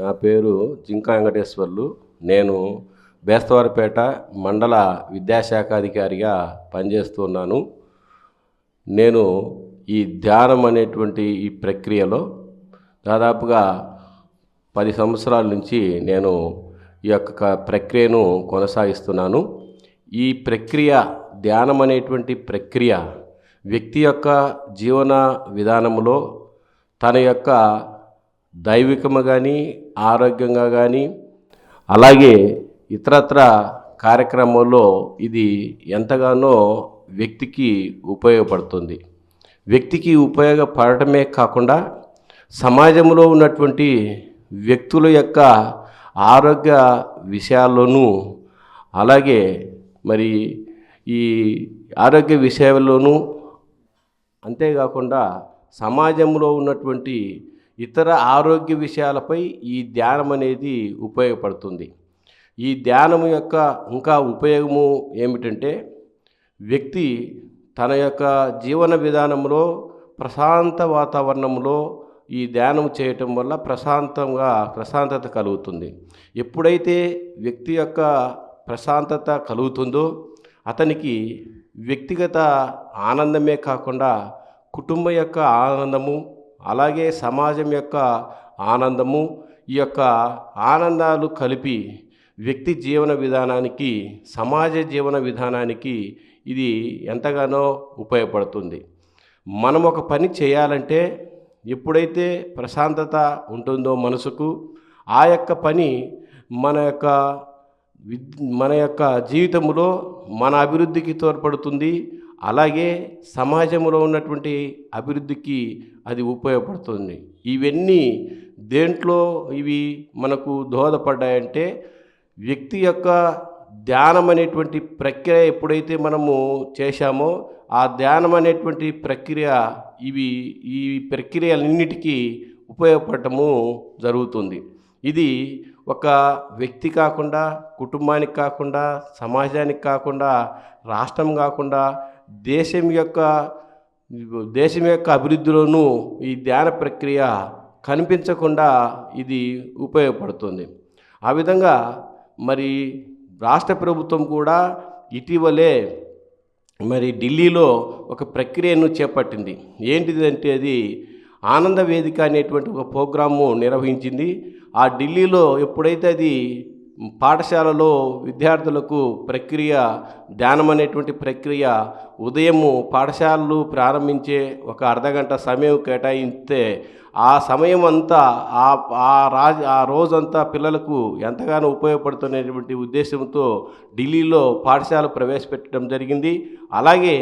నా పేరు జింకా వెంకటేశ్వర్లు. నేను బేస్తవారిపేట మండల విద్యాశాఖాధికారిగా పనిచేస్తున్నాను. నేను ఈ ధ్యానం అనేటువంటి ఈ ప్రక్రియలో దాదాపుగా 10 సంవత్సరాల నుంచి నేను ఈ యొక్క ప్రక్రియను కొనసాగిస్తున్నాను. ఈ ప్రక్రియ, ధ్యానం అనేటువంటి ప్రక్రియ వ్యక్తి యొక్క జీవన విధానంలో తన యొక్క దైవికము కానీ, ఆరోగ్యంగా కానీ, అలాగే ఇతరత్ర కార్యక్రమాల్లో ఇది ఎంతగానో వ్యక్తికి ఉపయోగపడుతుంది. వ్యక్తికి ఉపయోగపడటమే కాకుండా సమాజంలో ఉన్నటువంటి వ్యక్తుల యొక్క ఆరోగ్య విషయాల్లోనూ, అలాగే మరి ఈ ఆరోగ్య విషయాల్లోనూ, అంతేకాకుండా సమాజంలో ఉన్నటువంటి ఇతర ఆరోగ్య విషయాలపై ఈ ధ్యానం అనేది ఉపయోగపడుతుంది. ఈ ధ్యానం యొక్క ఇంకా ఉపయోగము ఏమిటంటే, వ్యక్తి తన యొక్క జీవన విధానంలో ప్రశాంత వాతావరణంలో ఈ ధ్యానం చేయటం వల్ల ప్రశాంతత కలుగుతుంది. ఎప్పుడైతే వ్యక్తి యొక్క ప్రశాంతత కలుగుతుందో అతనికి వ్యక్తిగత ఆనందమే కాకుండా కుటుంబం యొక్క ఆనందము, అలాగే సమాజం యొక్క ఆనందము, ఈ యొక్క ఆనందాలు కలిపి వ్యక్తి జీవన విధానానికి, సమాజ జీవన విధానానికి ఇది ఎంతగానో ఉపయోగపడుతుంది. మనం ఒక పని చేయాలంటే ఎప్పుడైతే ప్రశాంతత ఉంటుందో మనసుకు, ఆ యొక్క పని మన యొక్క జీవితంలో మన అభివృద్ధికి తోడ్పడుతుంది. అలాగే సమాజంలో ఉన్నటువంటి అభివృద్ధికి అది ఉపయోగపడుతుంది. ఇవన్నీ దేంట్లో ఇవి మనకు దోహదపడ్డాయంటే, వ్యక్తి యొక్క ధ్యానం అనేటువంటి ప్రక్రియ ఎప్పుడైతే మనము చేశామో ఆ ధ్యానం అనేటువంటి ప్రక్రియ ఈ ప్రక్రియలన్నిటికీ ఉపయోగపడటము జరుగుతుంది. ఇది ఒక వ్యక్తి కాకుండా, కుటుంబానికి కాకుండా, సమాజానికి కాకుండా, రాష్ట్రం కాకుండా దేశం యొక్క అభివృద్ధిలోనూ ఈ ధ్యాన ప్రక్రియ కనిపించకుండా ఇది ఉపయోగపడుతుంది. ఆ విధంగా మరి రాష్ట్ర ప్రభుత్వం కూడా ఇటీవలే మరి ఢిల్లీలో ఒక ప్రక్రియను చేపట్టింది. ఏంటిదంటే అది ఆనంద వేదిక అనేటువంటి ఒక ప్రోగ్రాము నిర్వహించింది. ఆ ఢిల్లీలో ఎప్పుడైతే అది పాఠశాలలో విద్యార్థులకు ధ్యానం అనేటువంటి ప్రక్రియ ఉదయము పాఠశాలలు ప్రారంభించే ఒక అర్ధగంట సమయం కేటాయిస్తే ఆ సమయం అంతా ఆ రోజంతా పిల్లలకు ఎంతగానో ఉపయోగపడుతున్నటువంటి ఉద్దేశంతో ఢిల్లీలో పాఠశాల ప్రవేశపెట్టడం జరిగింది. అలాగే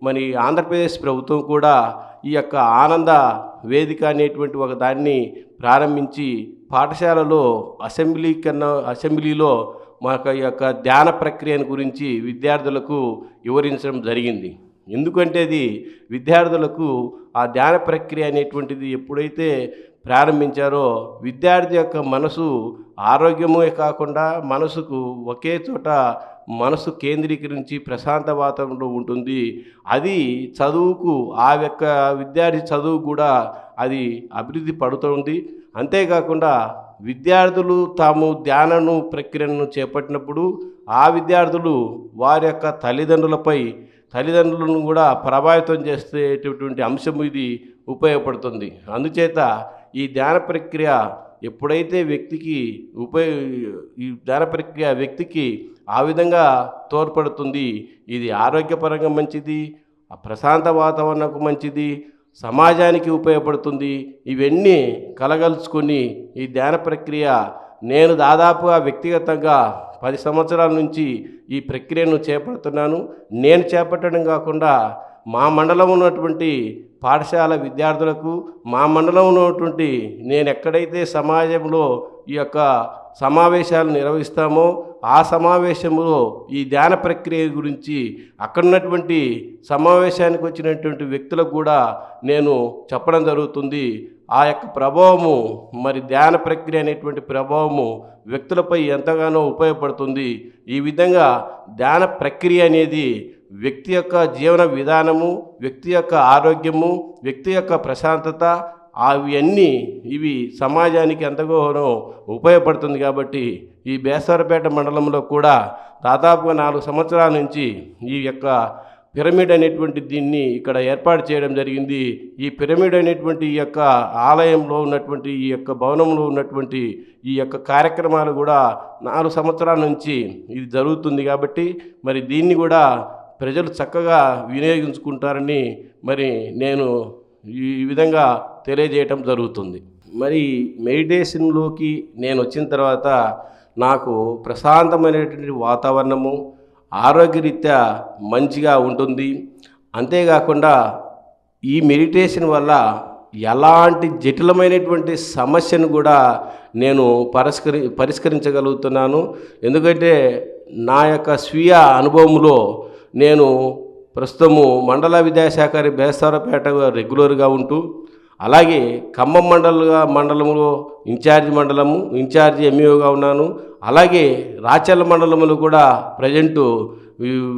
మరి ఆంధ్రప్రదేశ్ ప్రభుత్వం కూడా ఈ యొక్క ఆనంద వేదిక అనేటువంటి ఒక దాన్ని ప్రారంభించి పాఠశాలలో అసెంబ్లీలో మాకు ఈ యొక్క ధ్యాన ప్రక్రియను గురించి విద్యార్థులకు వివరించడం జరిగింది. ఎందుకంటే అది విద్యార్థులకు ఆ ధ్యాన ప్రక్రియ అనేటువంటిది ఎప్పుడైతే ప్రారంభించారో విద్యార్థి యొక్క మనసు ఆరోగ్యమే కాకుండా మనసుకు ఒకే చోట మనసు కేంద్రీకరించి ప్రశాంత వాతావరణంలో ఉంటుంది. అది చదువుకు ఆ యొక్క విద్యార్థి చదువు కూడా అది అభివృద్ధి పడుతుంది. అంతేకాకుండా విద్యార్థులు తాము ధ్యానను ప్రక్రియను చేపట్టినప్పుడు ఆ విద్యార్థులు వారి యొక్క తల్లిదండ్రులను కూడా ప్రభావితం చేసేటటువంటి అంశం ఇది ఉపయోగపడుతుంది. అందుచేత ఈ ధ్యాన ప్రక్రియ ఎప్పుడైతే ఈ ధ్యాన ప్రక్రియ వ్యక్తికి ఆ విధంగా తోడ్పడుతుంది, ఇది ఆరోగ్యపరంగా మంచిది, ప్రశాంత వాతావరణకు మంచిది, సమాజానికి ఉపయోగపడుతుంది. ఇవన్నీ కలగలుచుకొని ఈ ధ్యాన ప్రక్రియ నేను దాదాపుగా వ్యక్తిగతంగా 10 సంవత్సరాల నుంచి ఈ ప్రక్రియను చేపడుతున్నాను. నేను చేపట్టడం కాకుండా మా మండలం ఉన్నటువంటి పాఠశాల విద్యార్థులకు, మా మండలం ఉన్నటువంటి నేను ఎక్కడైతే సమాజంలో ఈ యొక్క సమావేశాలు నిర్వహిస్తామో ఆ సమావేశంలో ఈ ధ్యాన ప్రక్రియ గురించి అక్కడున్నటువంటి సమావేశానికి వచ్చినటువంటి వ్యక్తులకు కూడా నేను చెప్పడం జరుగుతుంది. ఆ యొక్క ప్రభావము, మరి ధ్యాన ప్రక్రియ అనేటువంటి ప్రభావము వ్యక్తులపై ఎంతగానో ఉపయోగపడుతుంది. ఈ విధంగా ధ్యాన ప్రక్రియ అనేది వ్యక్తి యొక్క జీవన విధానము, వ్యక్తి యొక్క ఆరోగ్యము, వ్యక్తి యొక్క ప్రశాంతత, అవన్నీ ఇవి సమాజానికి ఎంతగానో ఉపయోగపడుతుంది. కాబట్టి ఈ బేస్తవారపేట మండలంలో కూడా దాదాపుగా 4 సంవత్సరాల నుంచి ఈ యొక్క పిరమిడ్ అనేటువంటి దీన్ని ఇక్కడ ఏర్పాటు చేయడం జరిగింది. ఈ పిరమిడ్ అనేటువంటి ఈ యొక్క ఆలయంలో ఉన్నటువంటి ఈ యొక్క భవనంలో ఉన్నటువంటి ఈ యొక్క కార్యక్రమాలు కూడా 4 సంవత్సరాల నుంచి ఇది జరుగుతుంది. కాబట్టి మరి దీన్ని కూడా ప్రజలు చక్కగా వినియోగించుకుంటారని మరి నేను ఈ విధంగా తెలియజేయటం జరుగుతుంది. మరి మెడిటేషన్లోకి నేను వచ్చిన తర్వాత నాకు ప్రశాంతమైనటువంటి వాతావరణము, ఆరోగ్యరీత్యా మంచిగా ఉంటుంది. అంతేకాకుండా ఈ మెడిటేషన్ వల్ల ఎలాంటి జటిలమైనటువంటి సమస్యను కూడా నేను పరిష్కరించగలుగుతున్నాను. ఎందుకంటే నా యొక్క స్వీయ అనుభవంలో నేను ప్రస్తుతము మండల విద్యాశాఖ బేస్తవారపేట రెగ్యులర్గా ఉంటూ, అలాగే ఖమ్మం మండలంలో ఇన్ఛార్జి ఎంఈఓగా ఉన్నాను. అలాగే రాచర్ల మండలంలో కూడా ప్రజెంటు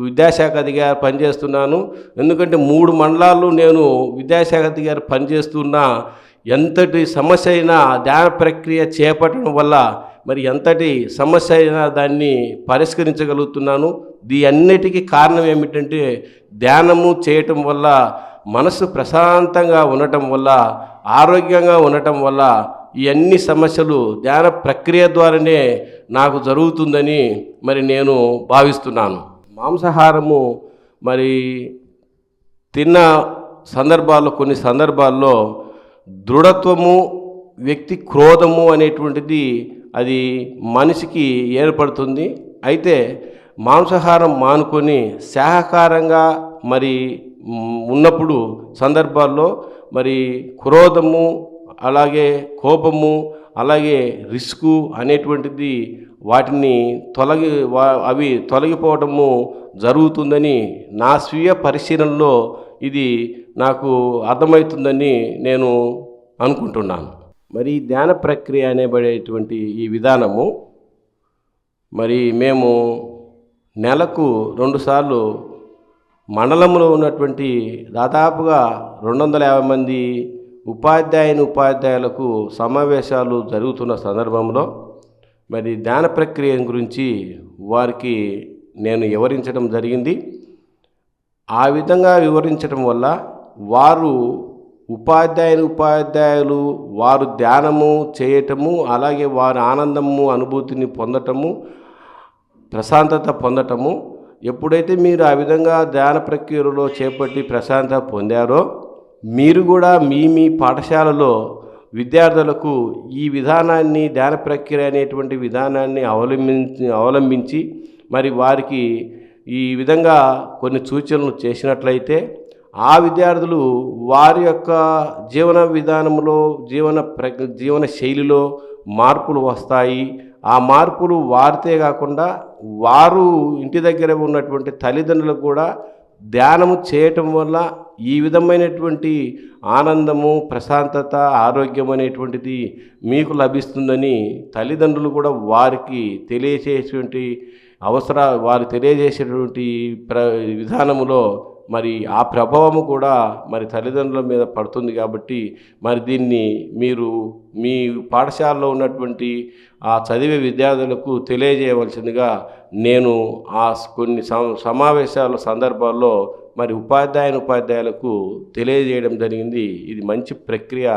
విద్యాశాఖ అధికారి పనిచేస్తున్నాను. ఎందుకంటే 3 మండలాల్లో నేను విద్యాశాఖ అధికారి పనిచేస్తున్నా. ఎంతటి సమస్య అయినా ధ్యాన ప్రక్రియ చేపట్టడం వల్ల మరి ఎంతటి సమస్య అయినా దాన్ని పరిష్కరించగలుగుతున్నాను. అన్నిటికీ కారణం ఏమిటంటే ధ్యానము చేయటం వల్ల మనసు ప్రశాంతంగా ఉండటం వల్ల, ఆరోగ్యంగా ఉండటం వల్ల ఈ అన్ని సమస్యలు ధ్యాన ప్రక్రియ ద్వారానే నాకు జరుగుతుందని మరి నేను భావిస్తున్నాను. మాంసాహారము మరి తిన్న సందర్భాల్లో కొన్ని సందర్భాల్లో దృఢత్వము, వ్యక్తి క్రోధము అనేటువంటిది అది మనిషికి ఏర్పడుతుంది. అయితే మాంసాహారం మానుకొని శాకాహారంగా మరి ఉన్నప్పుడు సందర్భాల్లో మరి క్రోధము, అలాగే కోపము, అలాగే రిస్కు అనేటువంటిది అవి తొలగిపోవటము జరుగుతుందని నా స్వీయ పరిశీలనలో ఇది నాకు అర్థమవుతుందని నేను అనుకుంటున్నాను. మరి ధ్యాన ప్రక్రియ అనేబడేటువంటి ఈ విధానము మరి మేము నెలకు 2 సార్లు మండలంలో ఉన్నటువంటి దాదాపుగా 250 మంది ఉపాధ్యాయులకు సమావేశాలు జరుగుతున్న సందర్భంలో మరి ధ్యాన ప్రక్రియ గురించి వారికి నేను వివరించడం జరిగింది. ఆ విధంగా వివరించడం వల్ల వారు ఉపాధ్యాయులు వారు ధ్యానము చేయటము, అలాగే వారి ఆనందము అనుభూతిని పొందటము, ప్రశాంతత పొందటము. ఎప్పుడైతే మీరు ఆ విధంగా ధ్యాన ప్రక్రియలో చేపట్టి ప్రశాంతత పొందారో, మీరు కూడా మీ పాఠశాలలో విద్యార్థులకు ఈ విధానాన్ని, ధ్యాన ప్రక్రియ అనేటువంటి విధానాన్ని అవలంబించి మరి వారికి ఈ విధంగా కొన్ని సూచనలు చేసినట్లయితే ఆ విద్యార్థులు వారి యొక్క జీవన విధానంలో, జీవన శైలిలో మార్పులు వస్తాయి. ఆ మార్పులు వారితే కాకుండా వారు ఇంటి దగ్గర ఉన్నటువంటి తల్లిదండ్రులకు కూడా ధ్యానము చేయటం వల్ల ఈ విధమైనటువంటి ఆనందము, ప్రశాంతత, ఆరోగ్యం అనేటువంటిది మీకు లభిస్తుందని తల్లిదండ్రులు కూడా వారికి తెలియజేసేటువంటి వారు తెలియజేసేటువంటి విధానములో మరి ఆ ప్రభావము కూడా మరి తల్లిదండ్రుల మీద పడుతుంది. కాబట్టి మరి దీన్ని మీరు మీ పాఠశాలలో ఉన్నటువంటి ఆ చదివే విద్యార్థులకు తెలియజేయవలసిందిగా నేను కొన్ని సమావేశాల సందర్భాల్లో మరి ఉపాధ్యాయులకు తెలియజేయడం జరిగింది. ఇది మంచి ప్రక్రియ.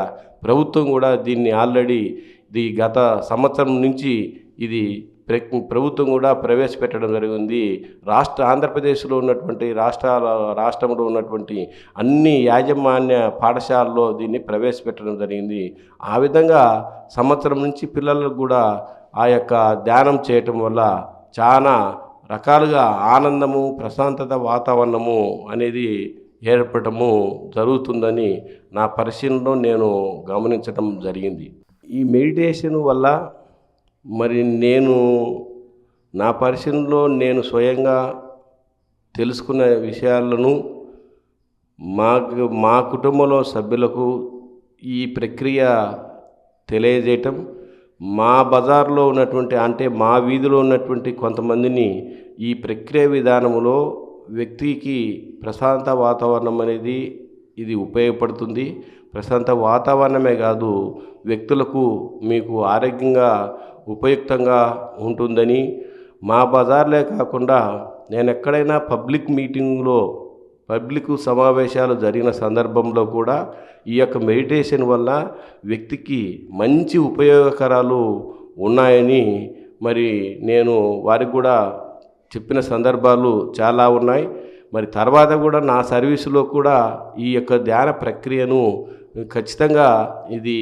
ప్రభుత్వం కూడా దీన్ని ఆల్రెడీ గత సంవత్సరం నుంచి ఇది ప్రభుత్వం కూడా ప్రవేశపెట్టడం జరిగింది. ఆంధ్రప్రదేశ్లో ఉన్నటువంటి రాష్ట్రంలో ఉన్నటువంటి అన్ని యాజమాన్య పాఠశాలలో దీన్ని ప్రవేశపెట్టడం జరిగింది. ఆ విధంగా సంవత్సరం నుంచి పిల్లలకు కూడా ఆ యొక్క ధ్యానం చేయటం వల్ల చాలా రకాలుగా ఆనందము, ప్రశాంతత వాతావరణము అనేది ఏర్పడటము జరుగుతుందని నా పరిశీలనలో నేను గమనించడం జరిగింది. ఈ మెడిటేషన్ వల్ల మరి నా పరిశీలనలో నేను స్వయంగా తెలుసుకున్న విషయాలను మా కుటుంబంలో సభ్యులకు ఈ ప్రక్రియ తెలియజేయటం, మా బజార్లో ఉన్నటువంటి అంటే మా వీధిలో ఉన్నటువంటి కొంతమందిని ఈ ప్రక్రియ విధానంలో వ్యక్తికి ప్రశాంత వాతావరణం అనేది ఇది ఉపయోగపడుతుంది. ప్రశాంత వాతావరణమే కాదు, వ్యక్తులకు మీకు ఆరోగ్యంగా ఉపయుక్తంగా ఉంటుందని, మా బజార్లే కాకుండా నేను ఎక్కడైనా పబ్లిక్ సమావేశాలు జరిగిన సందర్భంలో కూడా ఈ యొక్క మెడిటేషన్ వల్ల వ్యక్తికి మంచి ఉపయోగకరాలు ఉన్నాయని మరి నేను వారికి కూడా చెప్పిన సందర్భాలు చాలా ఉన్నాయి. మరి తర్వాత కూడా నా సర్వీసులో కూడా ఈ యొక్క ధ్యాన ప్రక్రియను ఖచ్చితంగా ఇది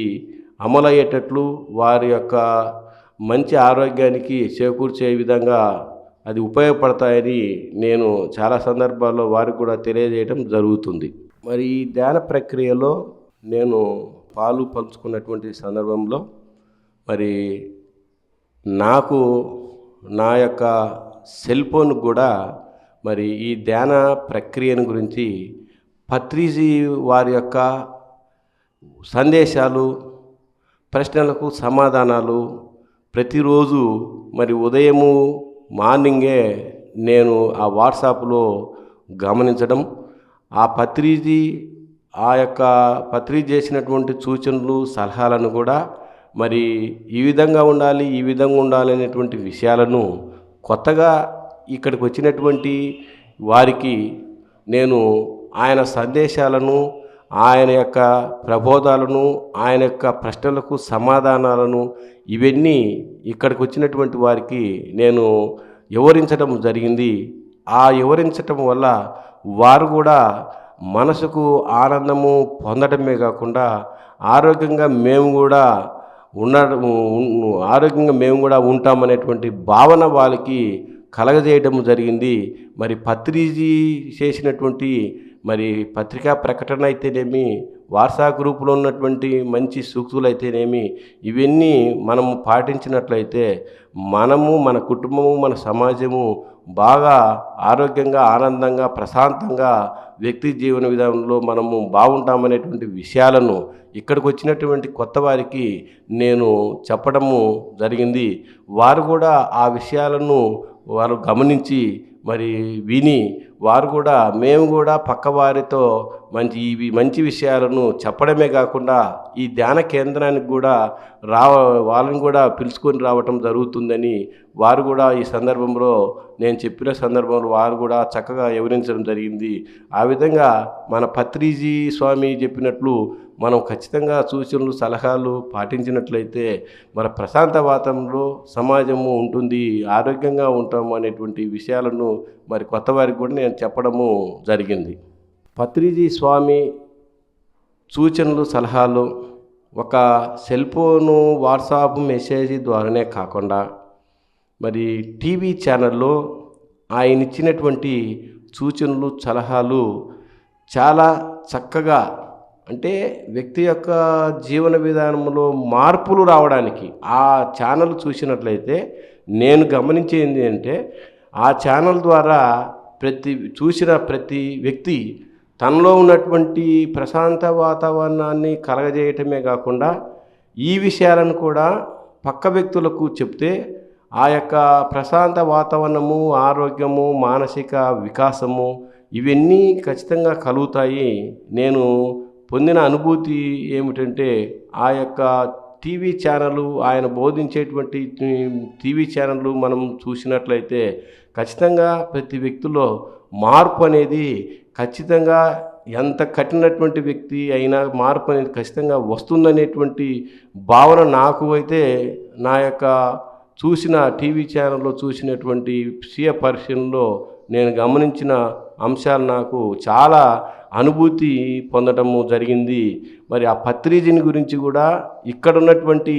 అమలయ్యేటట్లు వారి యొక్క మంచి ఆరోగ్యానికి చేకూర్చే విధంగా అది ఉపయోగపడతాయని నేను చాలా సందర్భాల్లో వారికి కూడా తెలియజేయడం జరుగుతుంది. మరి ఈ ధ్యాన ప్రక్రియలో నేను పాలు పంచుకున్నటువంటి సందర్భంలో మరి నాకు నా యొక్క సెల్ ఫోన్ కూడా మరి ఈ ధ్యాన ప్రక్రియను గురించి పత్రిజీ వారి యొక్క సందేశాలు, ప్రశ్నలకు సమాధానాలు ప్రతిరోజు మరి ఉదయము మార్నింగే నేను ఆ వాట్సాప్లో గమనించడం, ఆ పత్రిజీ చేసినటువంటి సూచనలు సలహాలను కూడా మరి ఈ విధంగా ఉండాలి అనేటువంటి విషయాలను కొత్తగా ఇక్కడికి వచ్చినటువంటి వారికి నేను ఆయన సందేశాలను, ఆయన యొక్క ప్రబోధాలను, ఆయన యొక్క ప్రశ్నలకు సమాధానాలను ఇవన్నీ ఇక్కడికి వచ్చినటువంటి వారికి నేను వివరించడం జరిగింది. ఆ వివరించటం వల్ల వారు కూడా మనసుకు ఆనందము పొందడమే కాకుండా ఆరోగ్యంగా మేము కూడా ఉంటామనేటువంటి భావన వాళ్ళకి కలగజేయడం జరిగింది. మరి పత్రిజీ చేసినటువంటి మరి పత్రికా ప్రకటన అయితేనేమి, వాట్సాప్ గ్రూపులో ఉన్నటువంటి మంచి సూక్తులు అయితేనేమి, ఇవన్నీ మనము పాటించినట్లయితే మనము, మన కుటుంబము, మన సమాజము బాగా ఆరోగ్యంగా, ఆనందంగా, ప్రశాంతంగా వ్యక్తి జీవన విధానంలో మనము బాగుంటామనేటువంటి విషయాలను ఇక్కడికి వచ్చినటువంటి కొత్త వారికి నేను చెప్పడము జరిగింది. వారు కూడా ఆ విషయాలను వారు గమనించి మరి విని వారు కూడా మేము కూడా పక్కవారితో మంచి విషయాలను చెప్పడమే కాకుండా ఈ ధ్యాన కేంద్రానికి కూడా వాళ్ళని కూడా పిలుచుకొని రావటం జరుగుతుందని వారు కూడా ఈ సందర్భంలో నేను చెప్పిన సందర్భంలో వారు కూడా చక్కగా వివరించడం జరిగింది. ఆ విధంగా మన పత్రిజీ స్వామి చెప్పినట్లు మనం ఖచ్చితంగా సూచనలు సలహాలు పాటించినట్లయితే మన ప్రశాంత వాతావరణంలో సమాజము ఉంటుంది, ఆరోగ్యంగా ఉంటాము అనేటువంటి విషయాలను మరి కొత్త వారికి కూడా నేను చెప్పడము జరిగింది. పత్రిజీ స్వామి సూచనలు సలహాలు ఒక సెల్ ఫోను, వాట్సాప్ మెసేజ్ ద్వారానే కాకుండా మరి టీవీ ఛానల్లో ఆయన ఇచ్చినటువంటి సూచనలు సలహాలు చాలా చక్కగా, అంటే వ్యక్తి యొక్క జీవన విధానంలో మార్పులు రావడానికి ఆ ఛానల్ చూసినట్లయితే నేను గమనించేది అంటే ఆ ఛానల్ ద్వారా ప్రతి వ్యక్తి తనలో ఉన్నటువంటి ప్రశాంత వాతావరణాన్ని కలగజేయటమే కాకుండా ఈ విషయాలను కూడా పక్క వ్యక్తులకు చెప్తే ఆ యొక్క ప్రశాంత వాతావరణము, ఆరోగ్యము, మానసిక వికాసము ఇవన్నీ ఖచ్చితంగా కలుగుతాయి. నేను పొందిన అనుభూతి ఏమిటంటే ఆ యొక్క టీవీ ఛానళ్ళు, ఆయన బోధించేటువంటి టీవీ ఛానళ్ళు మనం చూసినట్లయితే ఖచ్చితంగా ప్రతి వ్యక్తిలో మార్పు అనేది ఖచ్చితంగా, ఎంత కఠినటువంటి వ్యక్తి అయినా మార్పు అనేది ఖచ్చితంగా వస్తుందనేటువంటి భావన నాకు అయితే నా యొక్క టీవీ ఛానల్లో చూసినటువంటి స్వీయ పరిశీలనలో నేను గమనించిన అంశాలు నాకు చాలా అనుభూతి పొందడము జరిగింది. మరి ఆ పత్రిజీని గురించి కూడా ఇక్కడ ఉన్నటువంటి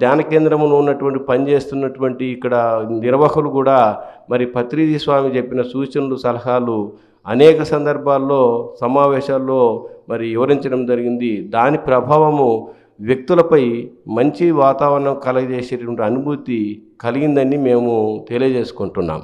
ధ్యాన కేంద్రంలో ఉన్నటువంటి పనిచేస్తున్నటువంటి ఇక్కడ నిర్వాహకులు కూడా మరి పత్రిజీ స్వామి చెప్పిన సూచనలు సలహాలు అనేక సందర్భాల్లో సమావేశాల్లో మరి వివరించడం జరిగింది. దాని ప్రభావము వ్యక్తులపై మంచి వాతావరణం కలగజేసేటువంటి అనుభూతి కలిగిందని మేము తెలియజేసుకుంటున్నాం.